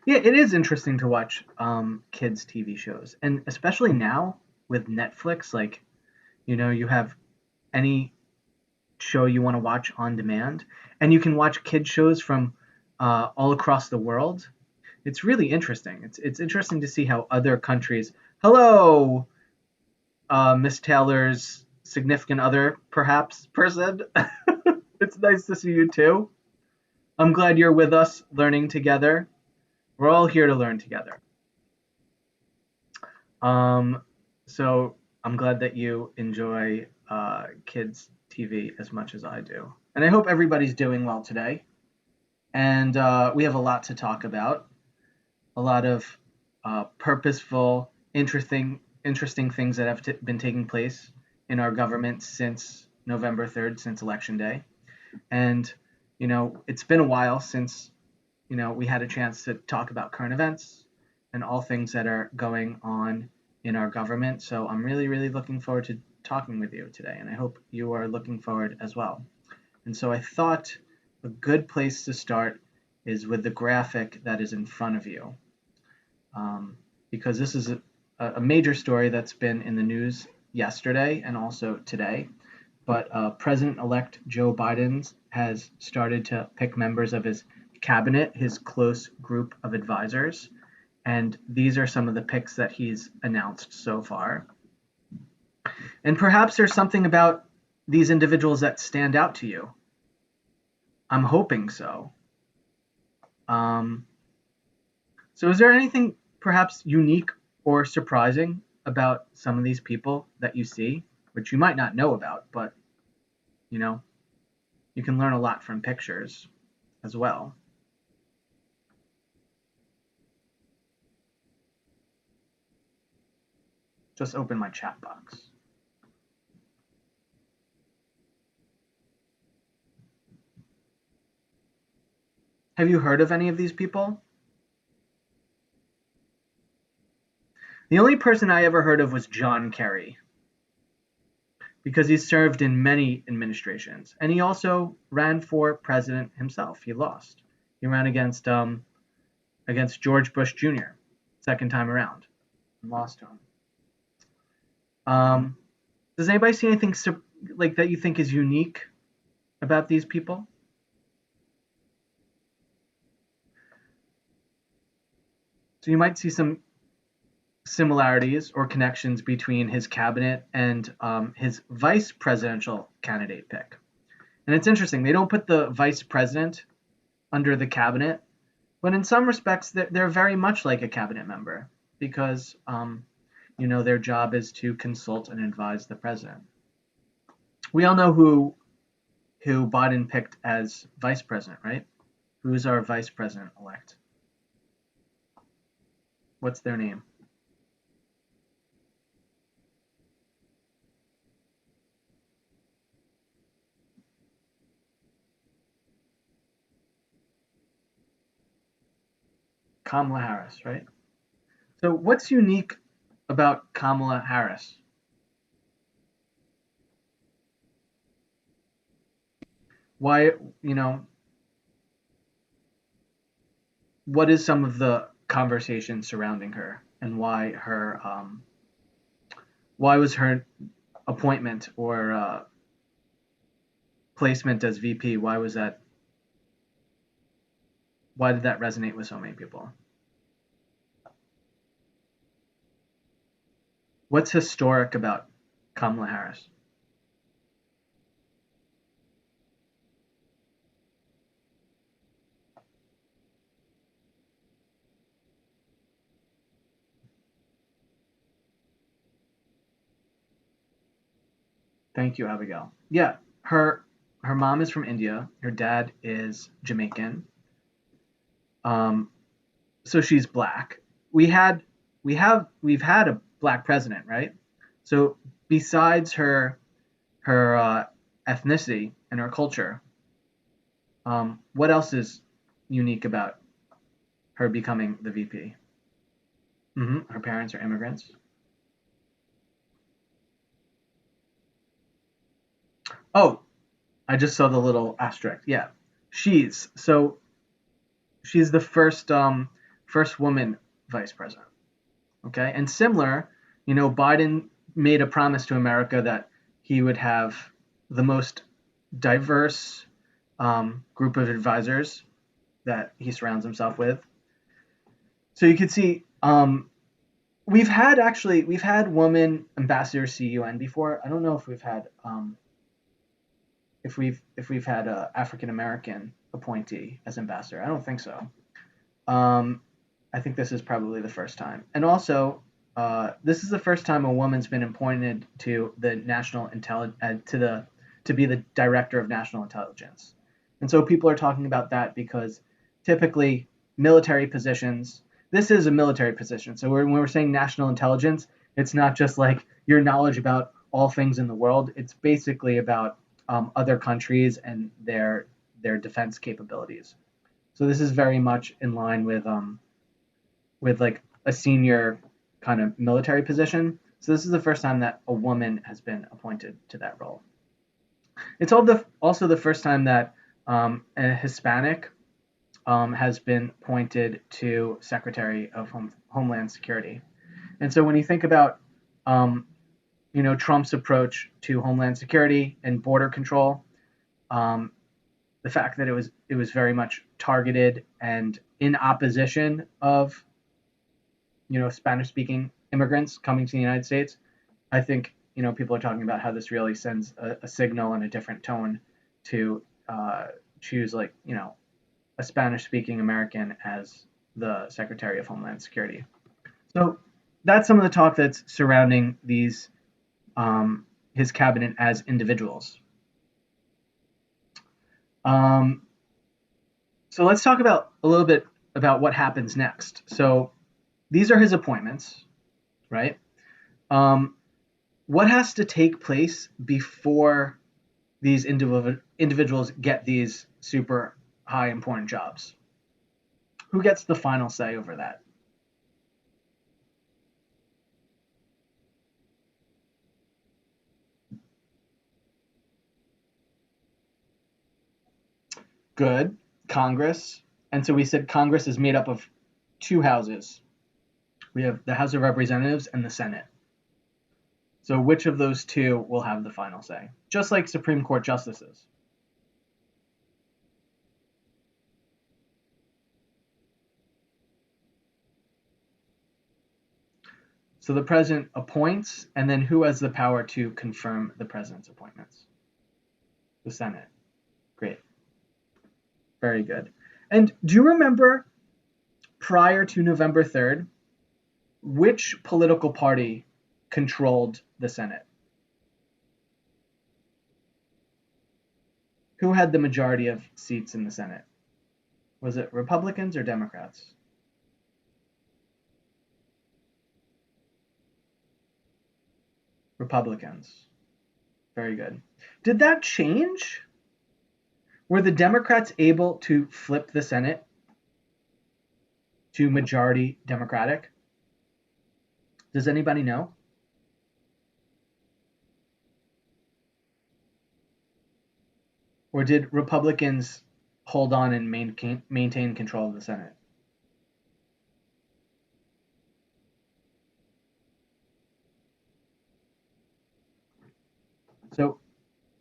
Yeah, it is interesting to watch kids TV shows, and especially now with Netflix. Like, you have any show you want to watch on demand, and you can watch kid shows from all across the world. It's really interesting. It's interesting to see how other countries. Hello, Miss Taylor's significant other, perhaps person. It's nice to see you too. I'm glad you're with us, learning together. We're all here to learn together. Um, so I'm glad that you enjoy kids TV as much as I do, and I hope everybody's doing well today. And we have a lot to talk about, a lot of purposeful, interesting things that have been taking place in our government since November 3rd, since Election Day. And it's been a while since we had a chance to talk about current events and all things that are going on in our government. So I'm really, really looking forward to talking with you today, and I hope you are looking forward as well. And so I thought a good place to start is with the graphic that is in front of you, because this is a major story that's been in the news yesterday and also today. But President-elect Joe Biden has started to pick members of his cabinet, his close group of advisors, and these are some of the picks that he's announced so far. And perhaps there's something about these individuals that stand out to you. I'm hoping so. Um, so, is there anything perhaps unique or surprising about some of these people that you see, which you might not know about, but you know, you can learn a lot from pictures as well. Just open my chat box. Have you heard of any of these people? The only person I ever heard of was John Kerry because he served in many administrations, and he also ran for president himself. He lost. He ran against George Bush Jr. second time around and lost to him. Um, does anybody see anything like that you think is unique about these people? So you might see some similarities or connections between his cabinet and his vice presidential candidate pick. And it's interesting, they don't put the vice president under the cabinet, but in some respects, they're very much like a cabinet member because, their job is to consult and advise the president. We all know who Biden picked as vice president, right? Who's our vice president elect? What's their name? Kamala Harris, right? So, what's unique about Kamala Harris? Why, you know, what is some of the conversation surrounding her, and why was her appointment or placement as VP? Why did that resonate with so many people? What's historic about Kamala Harris? Thank you, Abigail. Yeah, her mom is from India. Her dad is Jamaican. Um, so she's black. We had we've had a black president, right? So besides her ethnicity and her culture, what else is unique about her becoming the VP? Her parents are immigrants. Oh, I just saw the little asterisk. Yeah, she's the first woman vice president. Okay, and similar, Biden made a promise to America that he would have the most diverse group of advisors that he surrounds himself with. So you can see we've had woman ambassadors to UN before. I don't know if we've had a African American appointee as ambassador. I don't think so. I think this is probably the first time. And also, this is the first time a woman's been appointed to the to be the director of national intelligence. And so people are talking about that because typically military positions. This is a military position. So when we're saying national intelligence, it's not just like your knowledge about all things in the world. It's basically about other countries and their defense capabilities. So this is very much in line with like a senior kind of military position. So this is the first time that a woman has been appointed to that role. It's also the first time that a Hispanic has been appointed to Secretary of Homeland Security. And so when you think about Trump's approach to Homeland Security and border control, the fact that it was very much targeted and in opposition of Spanish speaking immigrants coming to the United States, I think people are talking about how this really sends a signal and a different tone to choose a Spanish speaking American as the Secretary of Homeland Security. So that's some of the talk that's surrounding these his cabinet as individuals. So let's talk about a little bit about what happens next. So these are his appointments, right? What has to take place before these individuals get these super high important jobs? Who gets the final say over that? Good. Congress. And so we said Congress is made up of two houses. We have the House of Representatives and the Senate. So which of those two will have the final say? Just like Supreme Court justices. So the president appoints, and then who has the power to confirm the president's appointments? The Senate. Great. Very good. And do you remember prior to November 3rd, which political party controlled the Senate? Who had the majority of seats in the Senate? Was it Republicans or Democrats? Republicans. Very good. Did that change? Were the Democrats able to flip the Senate to majority Democratic? Does anybody know? Or did Republicans hold on and maintain control of the Senate? So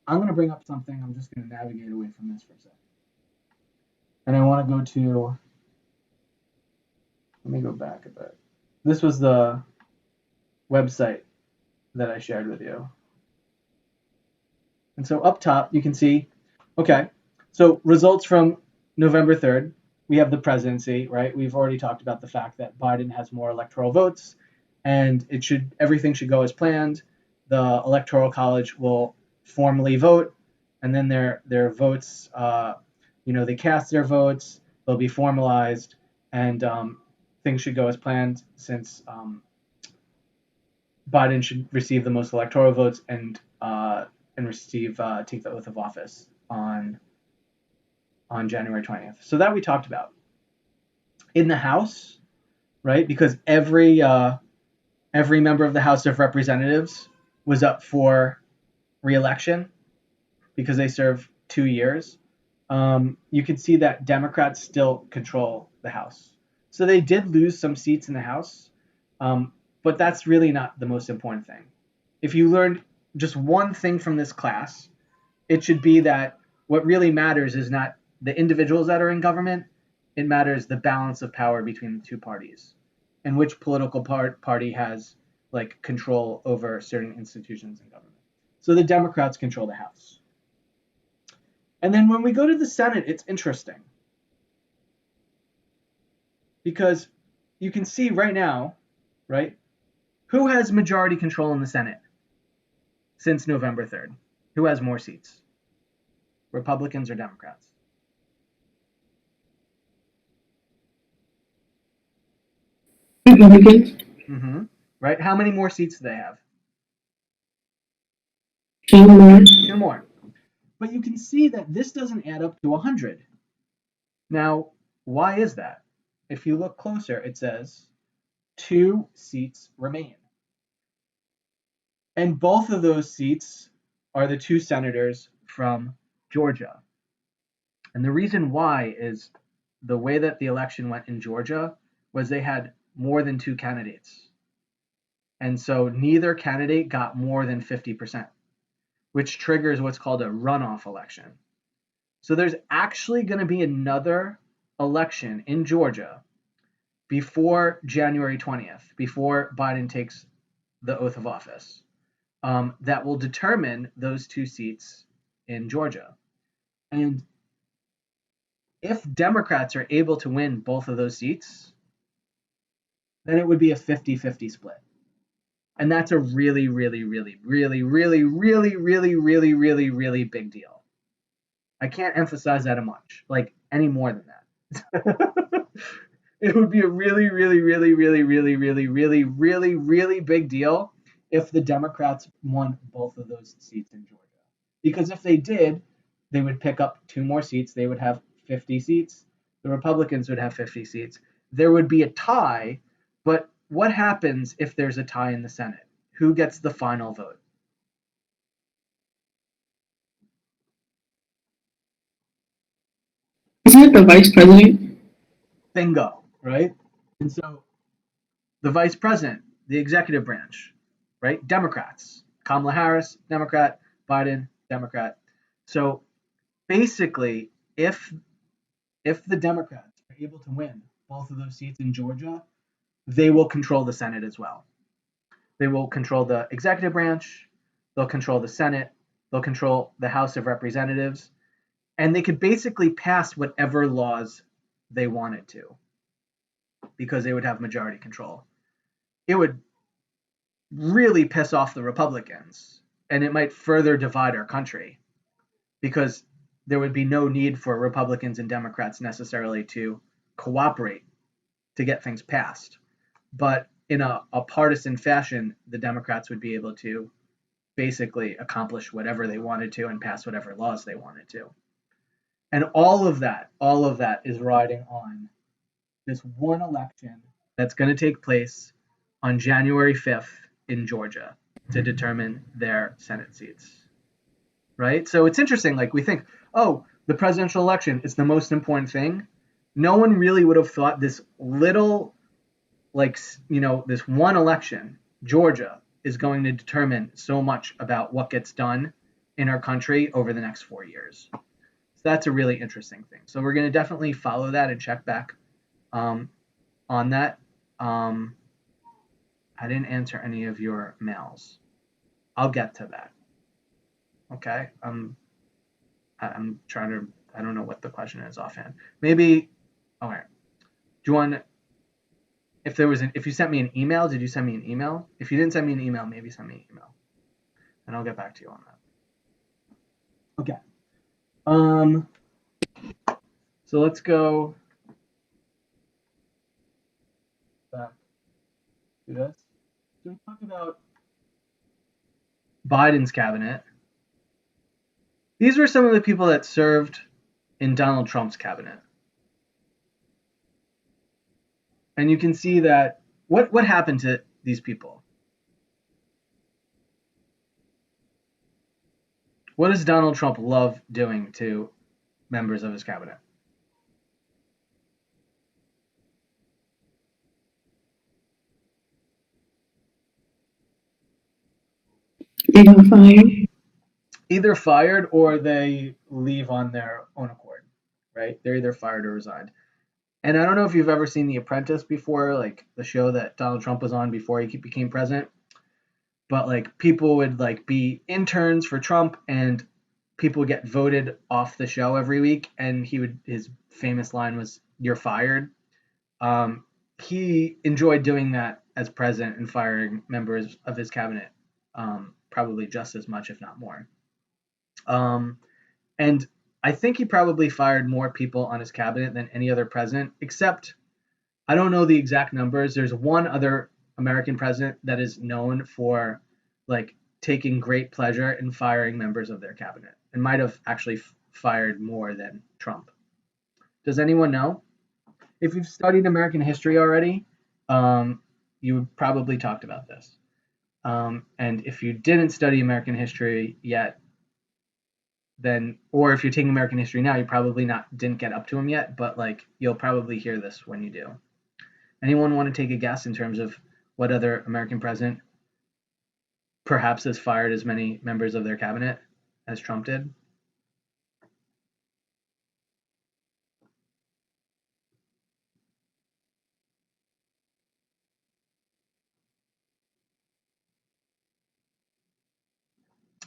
I'm going to bring up something. I'm just going to navigate away from this for a second. And I want to go to, let me go back a bit. This was the website that I shared with you. And so up top, you can see, okay, so results from November 3rd, we have the presidency, right? We've already talked about the fact that Biden has more electoral votes and everything should go as planned. The Electoral College will formally vote, and then their votes, they cast their votes, they'll be formalized, and things should go as planned since Biden should receive the most electoral votes and take the oath of office on January 20th. So that we talked about. In the House, right? Because every member of the House of Representatives was up for re-election because they serve 2 years. You can see that Democrats still control the House. So they did lose some seats in the House, but that's really not the most important thing. If you learned just one thing from this class, it should be that what really matters is not the individuals that are in government, it matters the balance of power between the two parties and which political party has like control over certain institutions in government. So the Democrats control the House. And then when we go to the Senate, it's interesting because you can see right now, right, who has majority control in the Senate since November 3rd? Who has more seats? Republicans or Democrats? Republicans. Mm-hmm. Right? How many more seats do they have? Two more. Two more. But you can see that this doesn't add up to 100. Now, why is that? If you look closer, it says 2 seats remain. And both of those seats are the 2 senators from Georgia. And the reason why is the way that the election went in Georgia was they had more than 2 candidates. And so neither candidate got more than 50%, which triggers what's called a runoff election. So there's actually going to be another election in Georgia before January 20th, before Biden takes the oath of office, that will determine those 2 seats in Georgia. And if Democrats are able to win both of those seats, then it would be a 50-50 split. And that's a really, really, really, really, really, really, really, really, really, really big deal. I can't emphasize that much, like any more than that. It would be a really, really, really, really, really, really, really, really, really big deal if the Democrats won both of those seats in Georgia. Because if they did, they would pick up 2 more seats. They would have 50 seats. The Republicans would have 50 seats. There would be a tie, but what happens if there's a tie in the Senate? Who gets the final vote? Isn't it the vice president? Bingo, right? And so the vice president, the executive branch, right? Democrats. Kamala Harris, Democrat. Biden, Democrat. So basically, if the Democrats are able to win both of those seats in Georgia, they will control the Senate as well. They will control the executive branch, they'll control the Senate, they'll control the House of Representatives, and they could basically pass whatever laws they wanted to because they would have majority control. It would really piss off the Republicans and it might further divide our country because there would be no need for Republicans and Democrats necessarily to cooperate to get things passed. But in a partisan fashion, the Democrats would be able to basically accomplish whatever they wanted to and pass whatever laws they wanted to. And all of that is riding on this one election that's going to take place on January 5th in Georgia to determine their Senate seats. Right? So it's interesting. Like we think, oh, the presidential election is the most important thing. No one really would have thought this little, like, this one election, Georgia, is going to determine so much about what gets done in our country over the next 4 years. So that's a really interesting thing. So we're going to definitely follow that and check back on that. I didn't answer any of your mails. I'll get to that. Okay. I'm trying to. I don't know what the question is offhand. Maybe. Okay. Do you want? If you sent me an email, did you send me an email? If you didn't send me an email, maybe send me an email, and I'll get back to you on that. Okay. So let's go back to this. So we talk about Biden's cabinet. These were some of the people that served in Donald Trump's cabinet. And you can see that what happened to these people? What does Donald Trump love doing to members of his cabinet? They got fired. Either fired or they leave on their own accord, right? They're either fired or resigned. And I don't know if you've ever seen The Apprentice before, like the show that Donald Trump was on before he became president. But like people would like be interns for Trump, and people would get voted off the show every week, and his famous line was "You're fired." Um, he enjoyed doing that as president and firing members of his cabinet, probably just as much, if not more. Um, and I think he probably fired more people on his cabinet than any other president, except I don't know the exact numbers. There's one other American president that is known for like taking great pleasure in firing members of their cabinet and might have actually fired more than Trump. Does anyone know? If you've studied American history already, you probably talked about this. And if you didn't study American history yet, then or if you're taking American history now, you probably not didn't get up to him yet, but like you'll probably hear this when you do. Anyone want to take a guess in terms of what other American president perhaps has fired as many members of their cabinet as Trump did?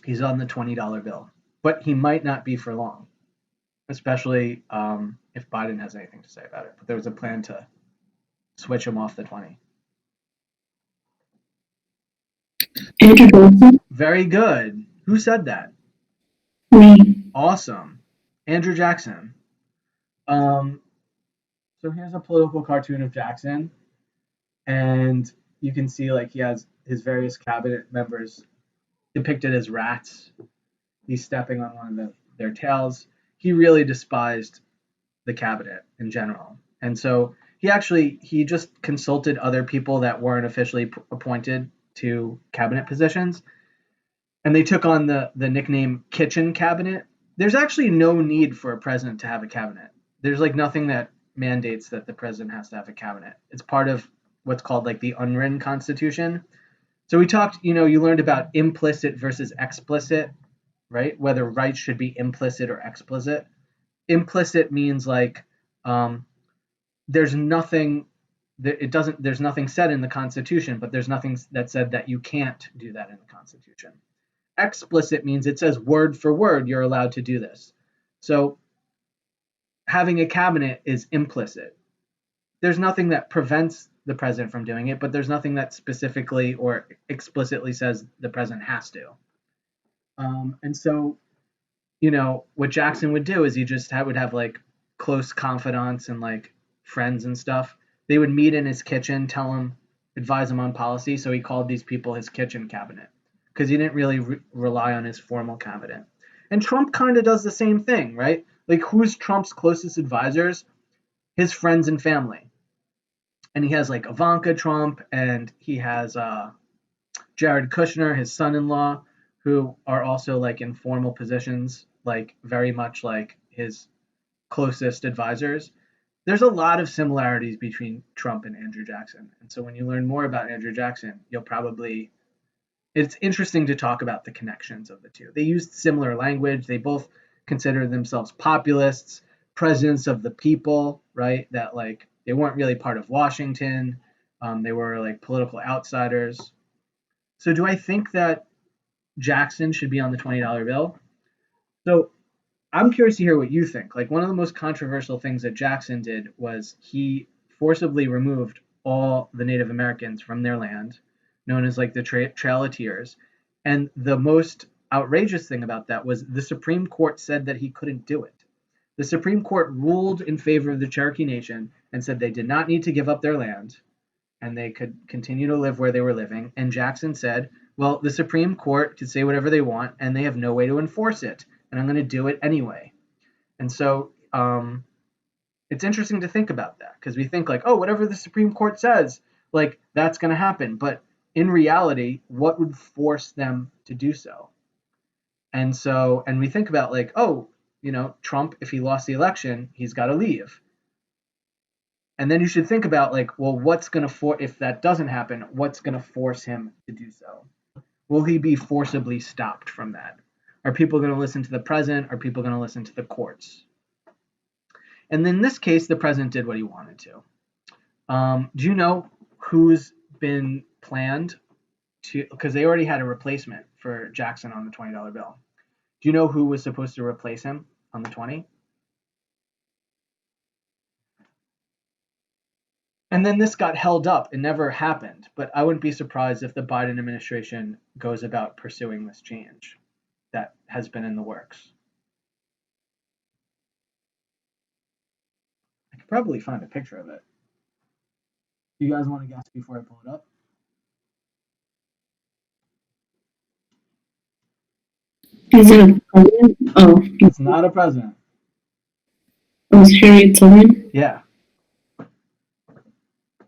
He's on the $20 bill, but he might not be for long, especially if Biden has anything to say about it. But there was a plan to switch him off the 20. Andrew Johnson. Very good. Who said that? Me. Awesome. Andrew Jackson. Um, so here's a political cartoon of Jackson, and you can see like he has his various cabinet members depicted as rats. He's stepping on one of their tails. He really despised the cabinet in general, and so he just consulted other people that weren't officially appointed to cabinet positions, and they took on the nickname kitchen cabinet. There's actually no need for a president to have a cabinet. There's like nothing that mandates that the president has to have a cabinet. It's part of what's called like the unwritten constitution. So we talked, you learned about implicit versus explicit, right? Whether rights should be implicit or explicit. Implicit means like there's nothing there's nothing said in the Constitution, but there's nothing that said that you can't do that in the Constitution. Explicit means it says word for word you're allowed to do this. So having a cabinet is implicit. There's nothing that prevents the president from doing it, but there's nothing that specifically or explicitly says the president has to. And so, what Jackson would do is he just would have like close confidants and like friends and stuff. They would meet in his kitchen, advise him on policy. So he called these people his kitchen cabinet because he didn't really rely on his formal cabinet. And Trump kind of does the same thing, right? Like, who's Trump's closest advisors? His friends and family. And he has like Ivanka Trump, and he has Jared Kushner, his son-in-law, who are also like in formal positions, like very much like his closest advisors. There's a lot of similarities between Trump and Andrew Jackson. And so when you learn more about Andrew Jackson, it's interesting to talk about the connections of the two. They used similar language. They both considered themselves populists, presidents of the people, right? That like they weren't really part of Washington. They were like political outsiders. So do I think that Jackson should be on the $20 bill? So I'm curious to hear what you think. Like, one of the most controversial things that Jackson did was he forcibly removed all the Native Americans from their land, known as like the Trail of Tears. And the most outrageous thing about that was the Supreme Court said that he couldn't do it. The Supreme Court ruled in favor of the Cherokee Nation and said they did not need to give up their land and they could continue to live where they were living. And Jackson said, well, the Supreme Court could say whatever they want and they have no way to enforce it. And I'm going to do it anyway. And so it's interesting to think about that because we think like, oh, whatever the Supreme Court says, like that's going to happen. But in reality, what would force them to do so? And we think about like, oh, Trump, if he lost the election, he's got to leave. And then you should think about like, well, if that doesn't happen, what's going to force him to do so? Will he be forcibly stopped from that? Are people going to listen to the president? Are people going to listen to the courts? And in this case, the president did what he wanted to. Do you know who's been planned to? Because they already had a replacement for Jackson on the $20 bill. Do you know who was supposed to replace him on the 20? And then this got held up. It never happened. But I wouldn't be surprised if the Biden administration goes about pursuing this change that has been in the works. I could probably find a picture of it. Do you guys want to guess before I pull it up? Is it a president? Oh, It's not a president. it was Harriet Tubman. Yeah.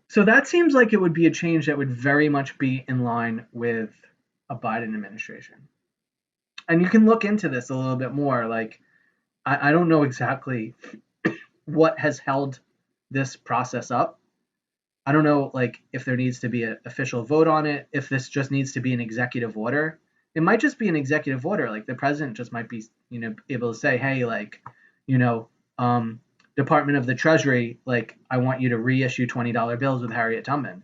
So that seems like it would be a change that would very much be in line with a Biden administration. And you can look into this a little bit more. Like, I don't know exactly what has held this process up. I don't know, like, if there needs to be an official vote on it, if this just needs to be an executive order. It might just be an executive order. Like, the president just might be, able to say, hey, like, you know, Department of the Treasury, like, I want you to reissue $20 bills with Harriet Tubman.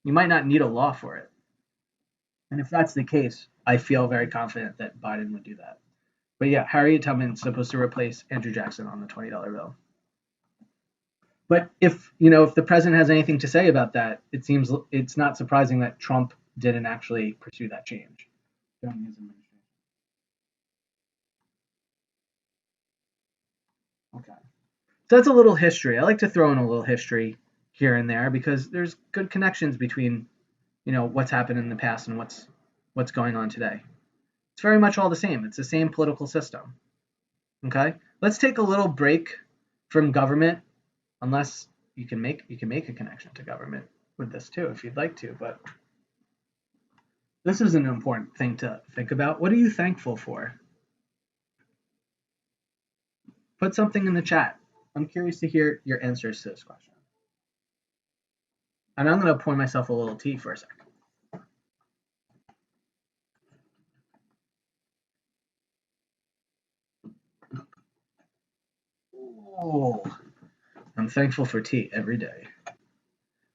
You might not need a law for it. And if that's the case, I feel very confident that Biden would do that. But yeah, Harriet Tubman's supposed to replace Andrew Jackson on the $20 bill. But if the president has anything to say about that, it seems it's not surprising that Trump didn't actually pursue that change during his administration. Okay. So that's a little history. I like to throw in a little history here and there because there's good connections between, what's happened in the past and what's going on today. It's very much all the same. It's the same political system. Okay? Let's take a little break from government, unless you can make a connection to government with this too if you'd like to, but this is an important thing to think about. What are you thankful for? Put something in the chat. I'm curious to hear your answers to this question. And I'm going to pour myself a little tea for a second. Oh, I'm thankful for tea every day.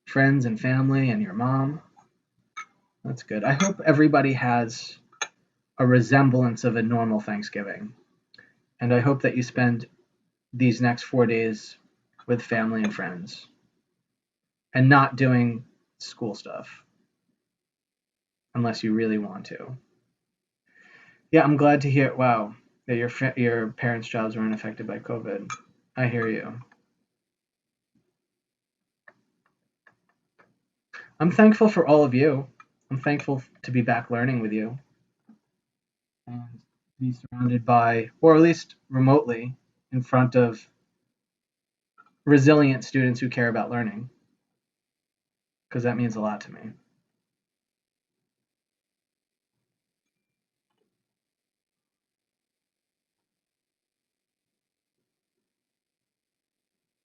Friends and family and your mom. That's good. I hope everybody has a resemblance of a normal Thanksgiving. And I hope that you spend these next 4 days with family and friends and not doing school stuff unless you really want to. Yeah, I'm glad to hear. Wow, that your parents' jobs weren't affected by COVID. I hear you. I'm thankful for all of you. I'm thankful to be back learning with you and be surrounded by, or at least remotely, in front of resilient students who care about learning, because that means a lot to me.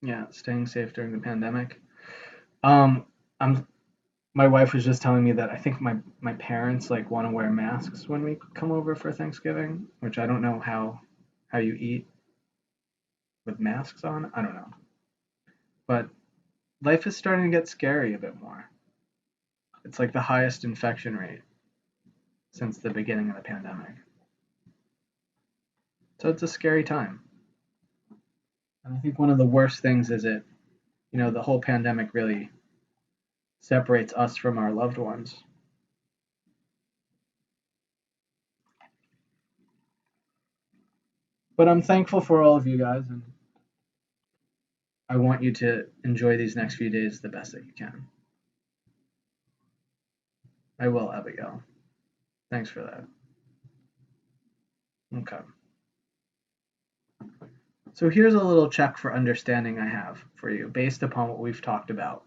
Yeah, staying safe during the pandemic. I'm My wife was just telling me that I think my parents like want to wear masks when we come over for Thanksgiving, which I don't know how you eat with masks on. I don't know. But life is starting to get scary a bit more. It's like the highest infection rate since the beginning of the pandemic. So it's a scary time. And I think one of the worst things is the whole pandemic really separates us from our loved ones. But I'm thankful for all of you guys, and I want you to enjoy these next few days the best that you can. I will, Abigail. Thanks for that. Okay. So here's a little check for understanding I have for you based upon what we've talked about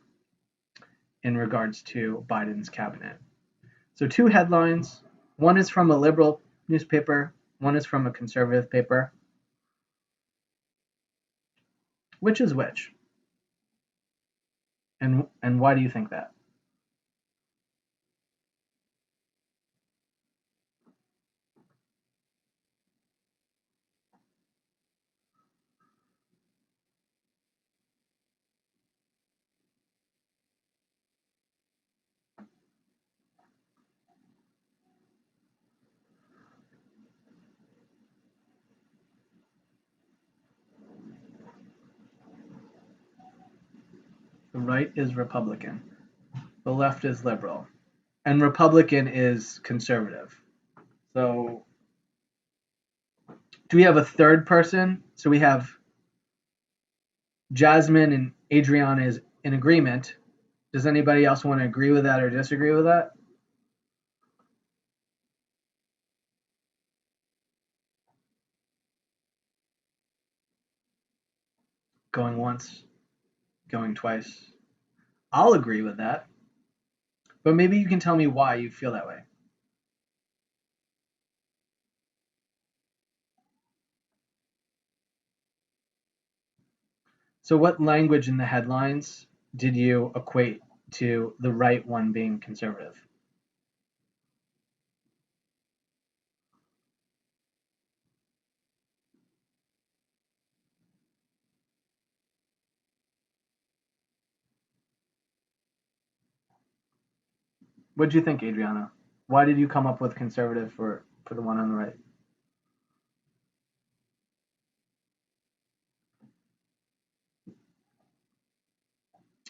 in regards to Biden's cabinet. So two headlines. One is from a liberal newspaper, one is from a conservative paper. Which is which? And why do you think that? The right is Republican. The left is liberal. And Republican is conservative. So do we have a third person? So we have Jasmine and Adriana is in agreement. Does anybody else want to agree with that or disagree with that? Going once, going twice. I'll agree with that. But maybe you can tell me why you feel that way. So, what language in the headlines did you equate to the right one being conservative? What did you think, Adriana? Why did you come up with conservative for the one on the right?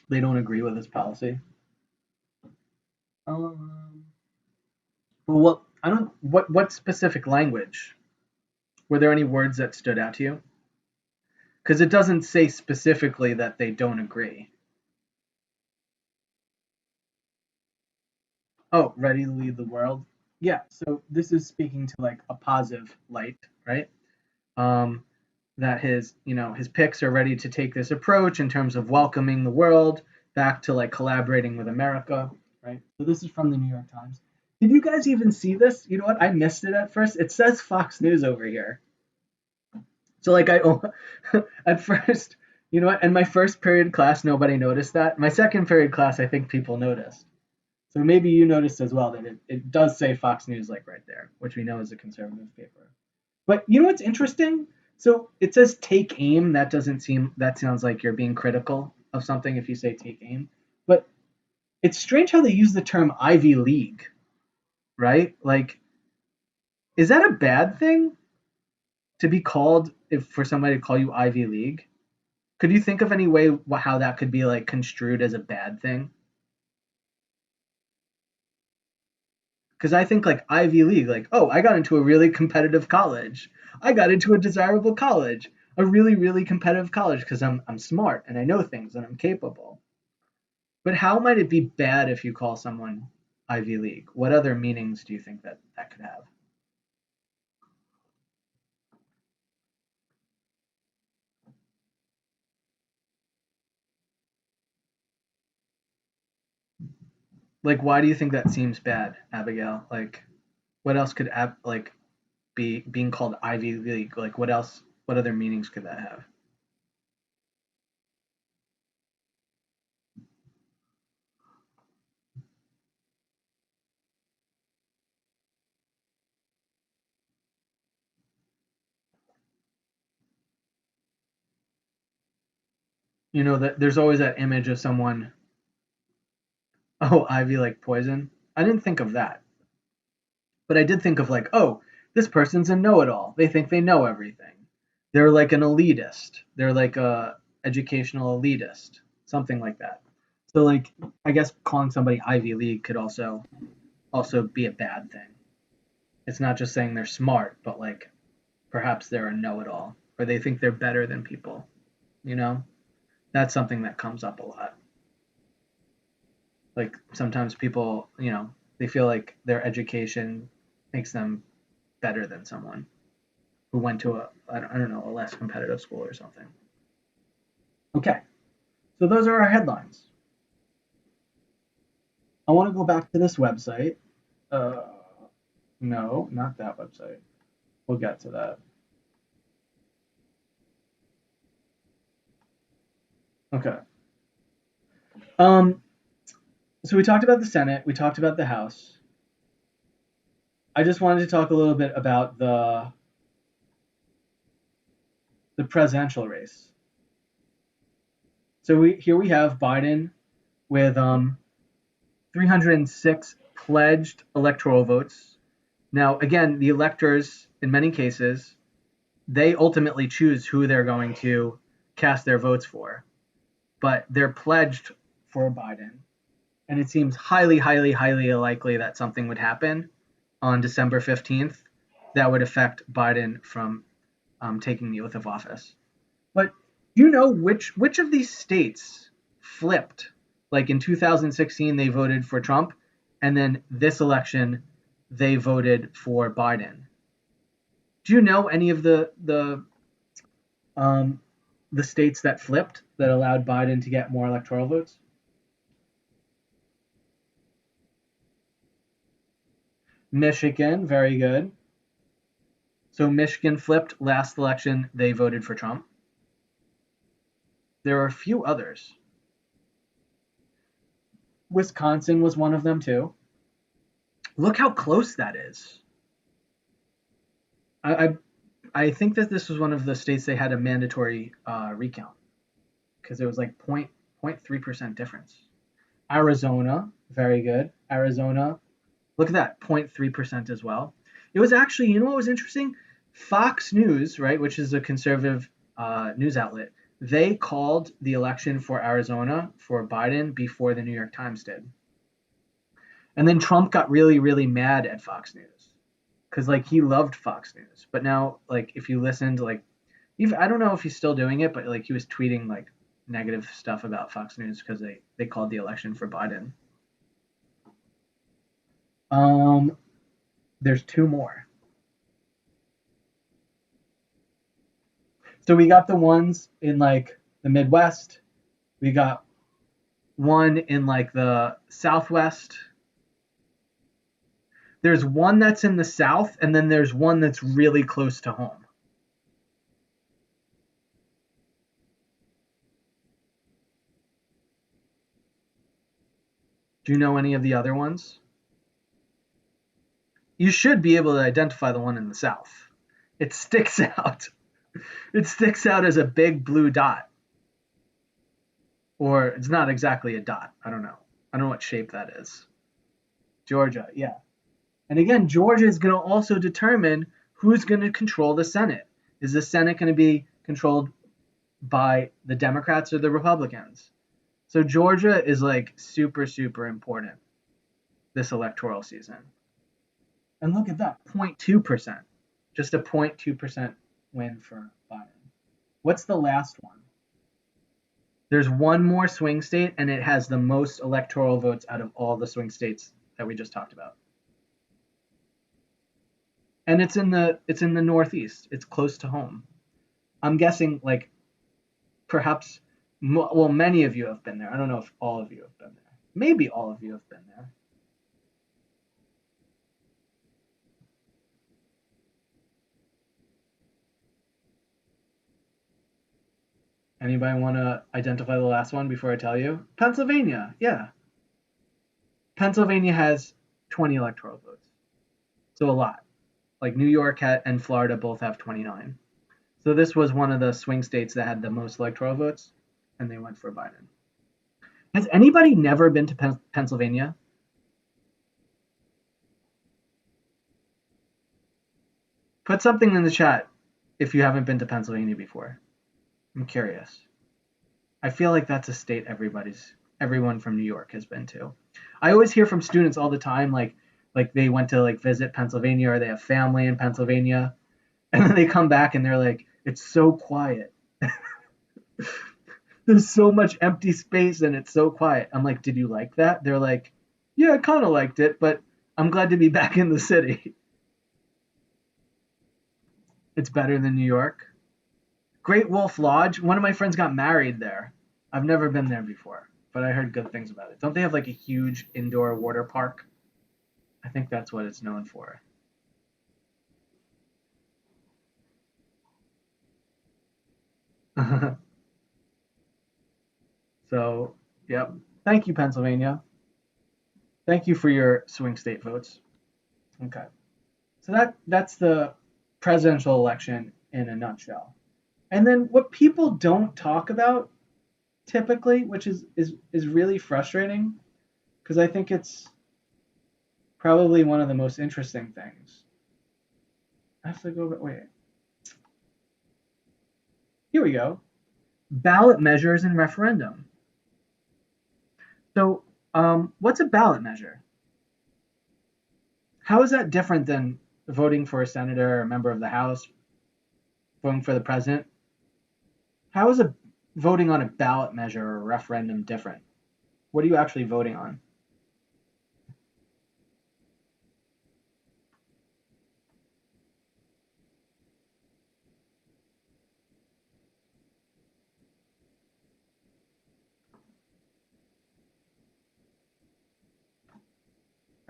They don't agree with this policy. Um, well, what I don't what specific language? Were there any words that stood out to you? Because it doesn't say specifically that they don't agree. Oh, ready to lead the world. Yeah. So this is speaking to like a positive light, right? Um, that his picks are ready to take this approach in terms of welcoming the world back to like collaborating with America, right? So this is from the New York Times. Did you guys even see this? You know what? I missed it at first. It says Fox News over here. So like I at first, you know what? In my first period class, nobody noticed that. My second period class, I think people noticed. So maybe you noticed as well that it does say Fox News like right there, which we know is a conservative paper. But you know what's interesting? So it says take aim. That sounds like you're being critical of something if you say take aim. But it's strange how they use the term Ivy League, right? Like, is that a bad thing to be called if for somebody to call you Ivy League? Could you think of any way how that could be like construed as a bad thing? Because I think like Ivy League, like, oh, I got into a really competitive college. I got into a desirable college, a really, really competitive college because I'm smart and I know things and I'm capable. But how might it be bad if you call someone Ivy League? What other meanings do you think that could have? Like, why do you think that seems bad, Abigail? Like, what else could like be being called Ivy League? Like, what else? What other meanings could that have? You know that there's always that image of someone, oh, Ivy like poison. I didn't think of that. But I did think of like, oh, this person's a know-it-all. They think they know everything. They're like an elitist. They're like a educational elitist, something like that. So like, I guess calling somebody Ivy League could also be a bad thing. It's not just saying they're smart, but like perhaps they're a know-it-all or they think they're better than people. You know, that's something that comes up a lot. Like sometimes people, they feel like their education makes them better than someone who went to I don't know, a less competitive school or something. Okay, so those are our headlines. I want to go back to this website. Uh, no, not that website. We'll get to that. Okay. Um, so we talked about the Senate. We talked about the House. I just wanted to talk a little bit about the presidential race. So we have Biden with 306 pledged electoral votes. Now, again, the electors, in many cases, they ultimately choose who they're going to cast their votes for. but they're pledged for Biden. And it seems highly, highly, highly likely that something would happen on December 15th that would affect Biden from taking the oath of office. But do you know which of these states flipped? Like in 2016, they voted for Trump, and then this election, they voted for Biden. Do you know any of um, the states that flipped that allowed Biden to get more electoral votes? Michigan, very good. So Michigan flipped last election, they voted for Trump. There are a few others. Wisconsin was one of them too. Look how close that is. I I, I think that this was one of the states they had a mandatory recount because it was like 0.3% difference. Arizona, very good. Arizona, look at that, 0.3% as well. It was actually, you know what was interesting? Fox News, right, which is a conservative news outlet, they called the election for Arizona for Biden before the New York Times did. And then Trump got really, really mad at Fox News because like he loved Fox News, but now like if you listened, like even I don't know if he's still doing it, but like he was tweeting like negative stuff about Fox News because they called the election for Biden. Um, there's two more. So we got the ones in like the Midwest. We got one in like the Southwest. There's one that's in the South, and then there's one that's really close to home. Do you know any of the other ones? You should be able to identify the one in the South. It sticks out. It sticks out as a big blue dot. Or it's not exactly a dot. I don't know. I don't know what shape that is. Georgia, yeah. And again, Georgia is going to also determine who's going to control the Senate. Is the Senate going to be controlled by the Democrats or the Republicans? So Georgia is like super, super important this electoral season. And look at that, 0.2%. Just a 0.2% win for Biden. What's the last one? There's one more swing state, and it has the most electoral votes out of all the swing states that we just talked about. And it's in the Northeast. It's close to home. I'm guessing like perhaps well many of you have been there. I don't know if all of you have been there. Maybe all of you have been there. Anybody want to identify the last one before I tell you? Pennsylvania. Yeah. Pennsylvania has 20 electoral votes. So a lot. Like New York and Florida both have 29. So this was one of the swing states that had the most electoral votes, and they went for Biden. Has anybody never been to Pennsylvania? Put something in the chat if you haven't been to Pennsylvania before. I'm curious. I feel like that's a state everyone from New York has been to. I always hear from students all the time like they went to like visit Pennsylvania or they have family in Pennsylvania and then they come back and they're like it's so quiet. There's so much empty space and it's so quiet. I'm like, "Did you like that?" They're like, "Yeah, I kind of liked it, but I'm glad to be back in the city." It's better than New York. Great Wolf Lodge. One of my friends got married there. I've never been there before, but I heard good things about it. Don't they have like a huge indoor water park? I think that's what it's known for. So, yep. Thank you, Pennsylvania. Thank you for your swing state votes. Okay. So that's the presidential election in a nutshell. And then what people don't talk about typically, which is really frustrating, because I think it's probably one of the most interesting things. I have to go back. Wait. Here we go. Ballot measures and referendum. So, what's a ballot measure? How is that different than voting for a senator or a member of the House, voting for the president? How is a voting on a ballot measure or a referendum different? What are you actually voting on?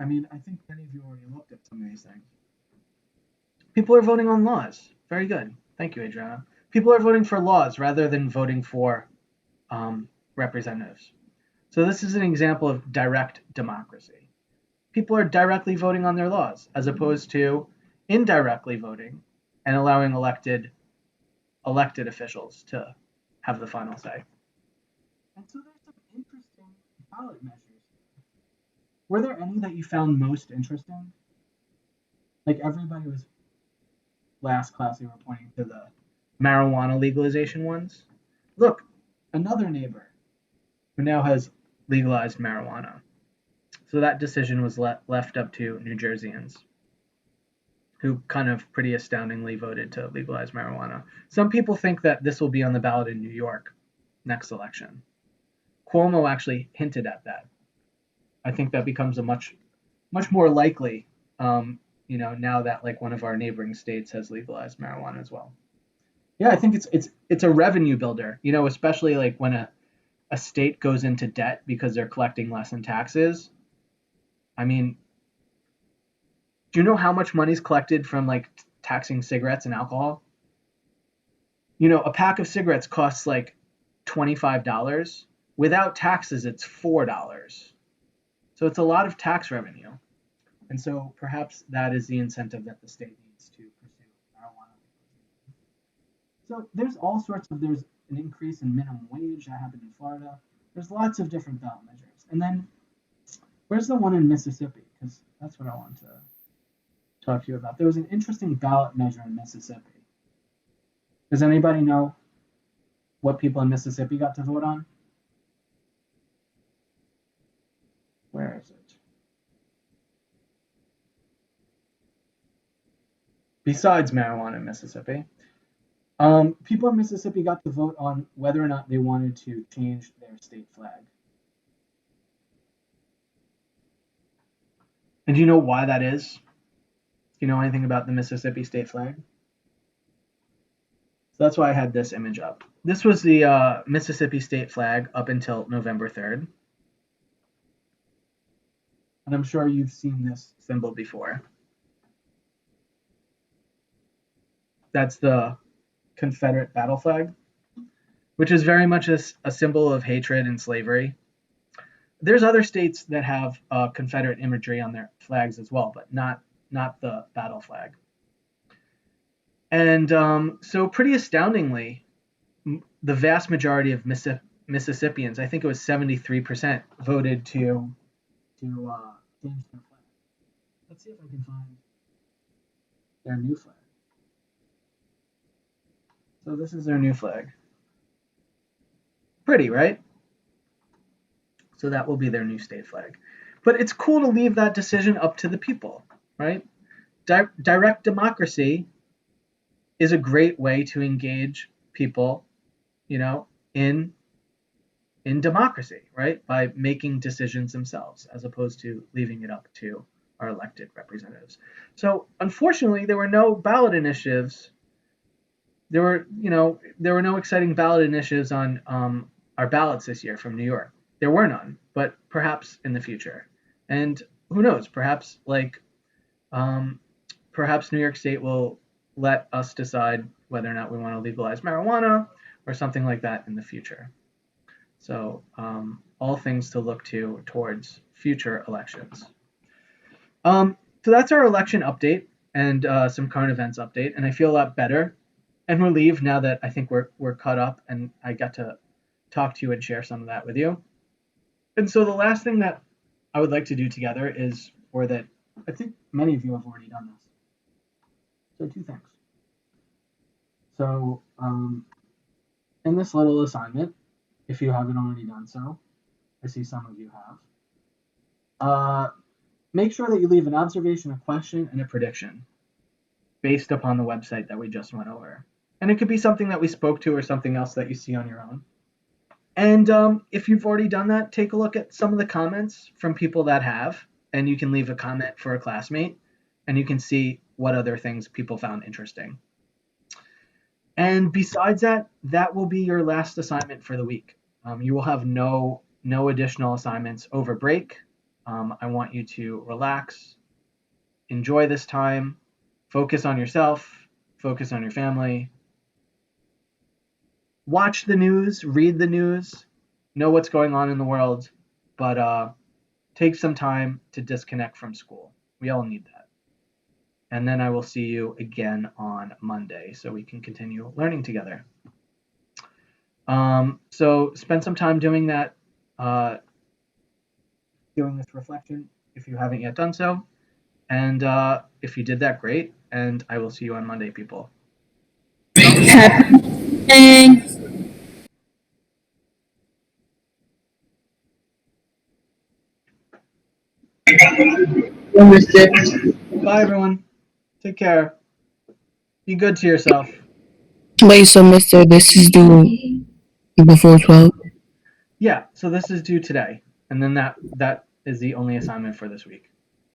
I mean, I think many of you already looked at some of these things. People are voting on laws. Very good. Thank you, Adriana. People are voting for laws rather than voting for representatives. So this is an example of direct democracy. People are directly voting on their laws as opposed to indirectly voting and allowing elected officials to have the final say. And so there's some interesting ballot measures. Were there any that you found most interesting? Like everybody was last class, they were pointing to the marijuana legalization ones. Look, another neighbor who now has legalized marijuana. So that decision was left up to New Jerseyans, who kind of pretty astoundingly voted to legalize marijuana. Some people think that this will be on the ballot in New York next election. Cuomo actually hinted at that. I think that becomes a much more likely, now that like one of our neighboring states has legalized marijuana as well. Yeah, I think it's a revenue builder. Especially like when a state goes into debt because they're collecting less in taxes. I mean, do you know how much money is collected from like taxing cigarettes and alcohol? A pack of cigarettes costs like $25. Without taxes, it's $4. So it's a lot of tax revenue. And so perhaps that is the incentive that the state needs to pursue marijuana legalization. So there's an increase in minimum wage that happened in Florida. There's lots of different ballot measures. And then where's the one in Mississippi? Because that's what I want to talk to you about. There was an interesting ballot measure in Mississippi. Does anybody know what people in Mississippi got to vote on? Where is it? Besides marijuana in Mississippi, people in Mississippi got to vote on whether or not they wanted to change their state flag. And do you know why that is? Do you know anything about the Mississippi state flag? So that's why I had this image up. This was the Mississippi state flag up until November 3rd. And I'm sure you've seen this symbol before. That's the Confederate battle flag, which is very much a symbol of hatred and slavery. There's other states that have Confederate imagery on their flags as well, but not the battle flag. And so, pretty astoundingly, the vast majority of Mississippians, I think it was 73%, voted to change their flag. Let's see if I can find their new flag. So this is their new flag. Pretty, right? So that will be their new state flag. But it's cool to leave that decision up to the people, right? Direct democracy is a great way to engage people, in democracy, right? By making decisions themselves as opposed to leaving it up to our elected representatives. So unfortunately, there were no ballot initiatives. There were no exciting ballot initiatives on our ballots this year from New York. There were none, but perhaps in the future. And who knows? Perhaps perhaps New York State will let us decide whether or not we want to legalize marijuana or something like that in the future. So all things to look to towards future elections. So that's our election update and some current events update, and I feel a lot better and relieved now that I think we're caught up and I got to talk to you and share some of that with you. And so the last thing that I would like to do together is, or that I think many of you have already done this. So two things. So in this little assignment, if you haven't already done so, I see some of you have. Make sure that you leave an observation, a question, and a prediction based upon the website that we just went over. And it could be something that we spoke to or something else that you see on your own. And if you've already done that, take a look at some of the comments from people that have, and you can leave a comment for a classmate, and you can see what other things people found interesting. And besides that, that will be your last assignment for the week. You will have no additional assignments over break. I want you to relax, enjoy this time, focus on yourself, focus on your family. Watch the news, read the news, know what's going on in the world, but take some time to disconnect from school. We all need that. And then I will see you again on Monday so we can continue learning together. So spend some time doing that, doing this reflection if you haven't yet done so. And if you did that, great. And I will see you on Monday, people. Happy thanks. Bye, everyone. Take care. Be good to yourself. Wait, so Mister, this is due before 12? Yeah, so this is due today. And then that is the only assignment for this week.